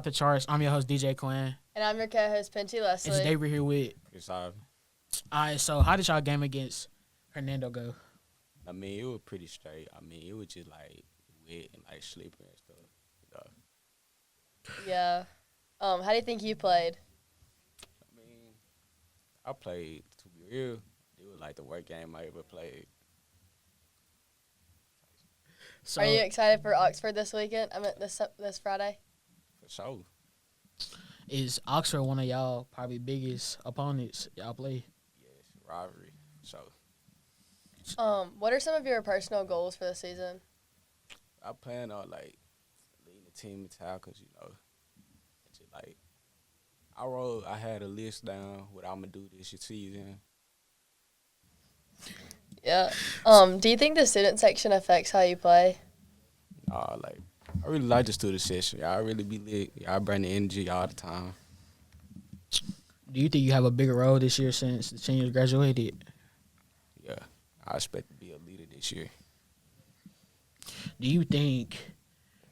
Out the Charts. I'm your host, DJ Quinn. And I'm your co-host, Penty Leslie. And today we're here with. It's all. All right, so how did y'all game against Hernando go? I mean, it was pretty straight. I mean, it was just like wet and like slippery and stuff. Yeah. How do you think you played? I mean, I played, to be real, it was like the worst game I ever played. So, are you excited for Oxford this weekend? I mean, this Friday? For sure. Is Oxford one of y'all probably biggest opponents y'all play? Yes, rivalry. So. What are some of your personal goals for the season? I plan on like leading the team in tackles. Just like I had a list down what I'm gonna do this season. Yeah. Do you think the student section affects how you play? Like I really like the student session. Y'all really be lit. Y'all bring the energy all the time. Do you think you have a bigger role this year since the seniors graduated? Yeah, I expect to be a leader this year. Do you think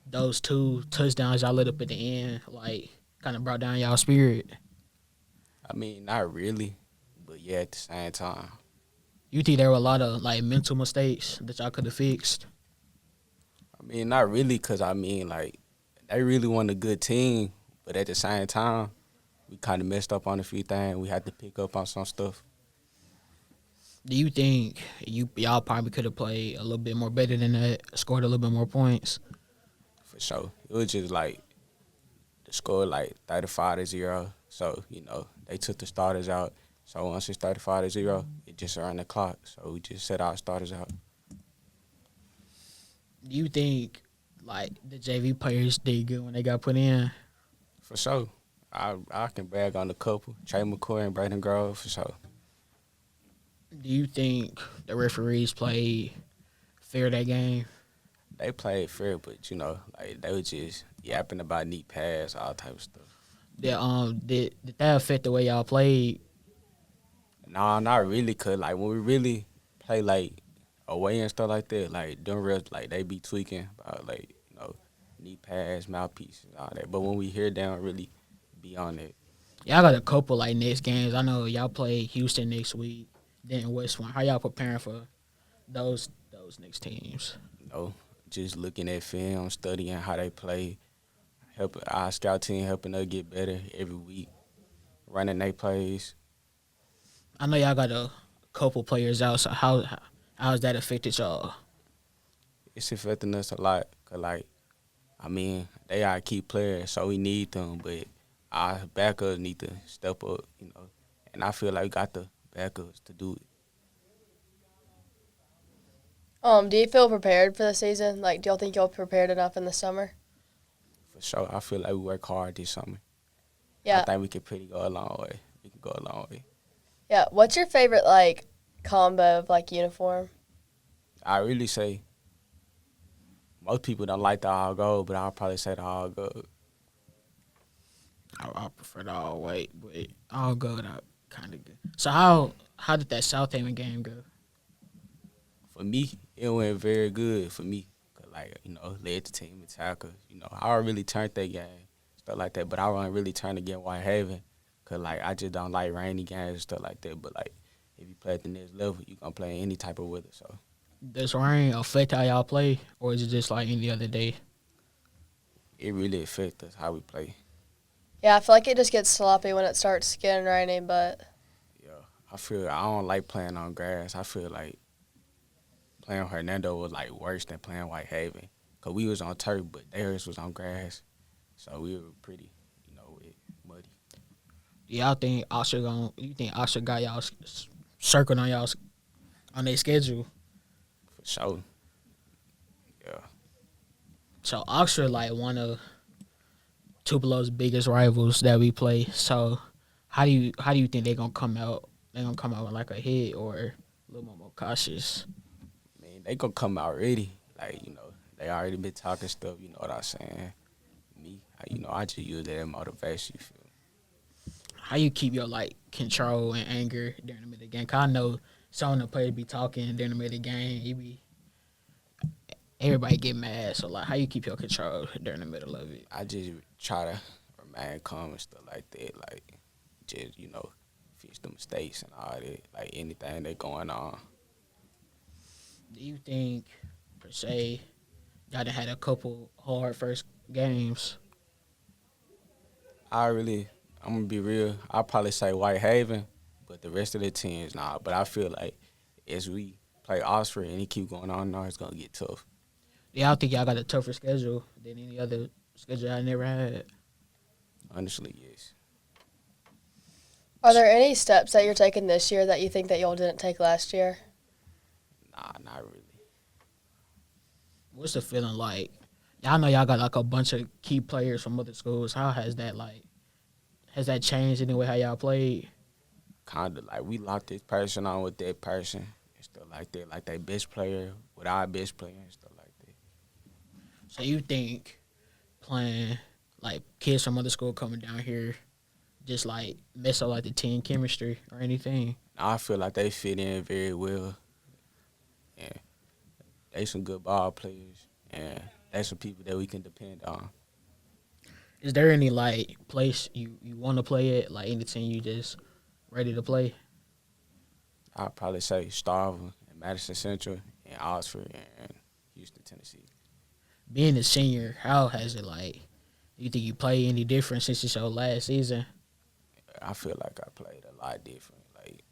those 2 touchdowns y'all lit up at the end, like, kind of brought down y'all spirit? I mean, not really, but yeah, at the same time. You think there were a lot of, like, mental mistakes that y'all could have fixed? I mean, not really, because, I mean, like, they really want a good team, but at the same time, we kind of messed up on a few things. We had to pick up on some stuff. Do you think y'all probably could have played a little bit more better than that, scored a little bit more points? For sure. It was just, like, the score, like, 35-0. So, they took the starters out. So once it's 35-0, it just around the clock. So we just set our starters out. Do you think, like, the JV players did good when they got put in? For sure. I can brag on the couple, Trey McCoy and Brayden Grove, for sure. Do you think the referees played fair that game? They played fair, but, like, they were just yapping about neat pass, all type of stuff. Did that affect the way y'all played? Nah, not really, because, like, when we really play, like, away and stuff like that, like, them refs, like, they be tweaking about, like, neat pass, mouthpiece, and all that. But when we hear, they don't really be on it. Y'all got a couple, like, next games. I know y'all play Houston next week, then West One. How y'all preparing for those next teams? Just looking at film, studying how they play, helping our scout team, helping us get better every week, running their plays. I know y'all got a couple players out, so how has that affected y'all? It's affecting us a lot, because, like, I mean, they are key players, so we need them, but our backups need to step up, and I feel like we got the backups to do it. Do you feel prepared for the season? Like, do y'all think y'all prepared enough in the summer? For sure. I feel like we work hard this summer. Yeah. I think we can go a long way. We can go a long way. Yeah. What's your favorite, like, combo of, like, uniform? I really say most people don't like the all gold, but I'll probably say the all gold. I prefer the all white, but all gold out kind of good. So how did that Southampton game go? For me, it went very good for me. Cause, like, led the team in tackles. I really turned that game, stuff like that. But I wasn't really trying to get Whitehaven, cause, like, I just don't like rainy games and stuff like that. But, like, if you play at the next level, you gonna play any type of weather. So does rain affect how y'all play, or is it just like any other day? it really affects us how we play. Yeah, I feel like it just gets sloppy when it starts getting rainy, but Yeah, I don't like playing on grass. I feel like playing Hernando was, like, worse than playing Whitehaven, cause we was on turf, but theirs was on grass, so we were pretty, muddy. Y'all think Oxford got y'all circled on their schedule? For sure. Yeah. So Oxford like one of Tupelo's biggest rivals that we play. So how do you think they're gonna come out? They're gonna come out with like a hit or a little more cautious? I mean, they gonna come out ready. Like, they already been talking stuff, you know what I'm saying? Me, I just use that as motivation, you feel me? How you keep your like control and anger during the middle of the game? 'Cause I know some of the players be talking during the middle of the game. Everybody get mad. So like, how you keep your control during the middle of it? I just try to remain calm and stuff like that. Like, just, fix the mistakes and all that. Like, anything that going on. Do you think, per se, y'all done had a couple hard first games? I'm going to be real. I'll probably say Whitehaven, but the rest of the teams, nah. But I feel like as we play Oxford and it keep going on, it's going to get tough. Yeah, I think y'all got a tougher schedule than any other schedule I never had. Honestly, yes. Are there any steps that you're taking this year that you think that y'all didn't take last year? Nah, not really. What's the feeling like? Y'all know y'all got like a bunch of key players from other schools. How has that has that changed any way how y'all played? Kind of like we locked this person on with that person and stuff like that. Like that best player with our best player and stuff like that. So you think playing like kids from other school coming down here just like mess up like the team chemistry or anything? I feel like they fit in very well. And they some good ball players. And they some people that we can depend on. Is there any like place you want to play at? Like any team you just ready to play? I'd probably say Starville and Madison Central and Oxford and Houston, Tennessee. Being a senior, how has it like? You think you play any different since it's your last season? I feel like I played a lot different. Like,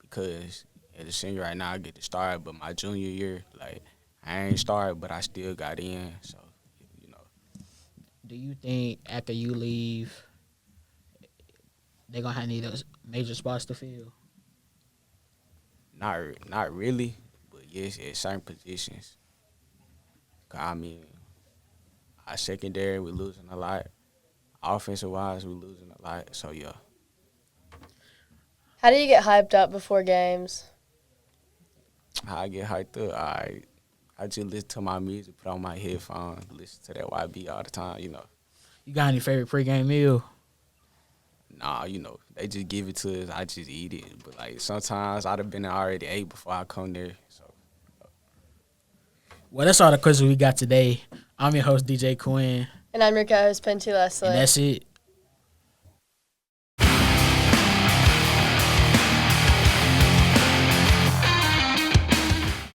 because as a senior right now, I get to start, but my junior year, like, I ain't started, but I still got in. So, Do you think after you leave, they're gonna need those major spots to fill? not really, but yes, at certain positions. 'Cause, I mean, our secondary, we losing a lot. Offensive wise, we losing a lot. So, yeah. How do you get hyped up before games? How I get hyped up, I just listen to my music, put on my headphones, listen to that YB all the time, You got any favorite pregame meal? Nah, they just give it to us. I just eat it. But, like, sometimes I'd have been already ate before I come there. So, Well, that's all the questions we got today. I'm your host, DJ Quinn, And I'm your co-host, Penty Leslie. and that's it.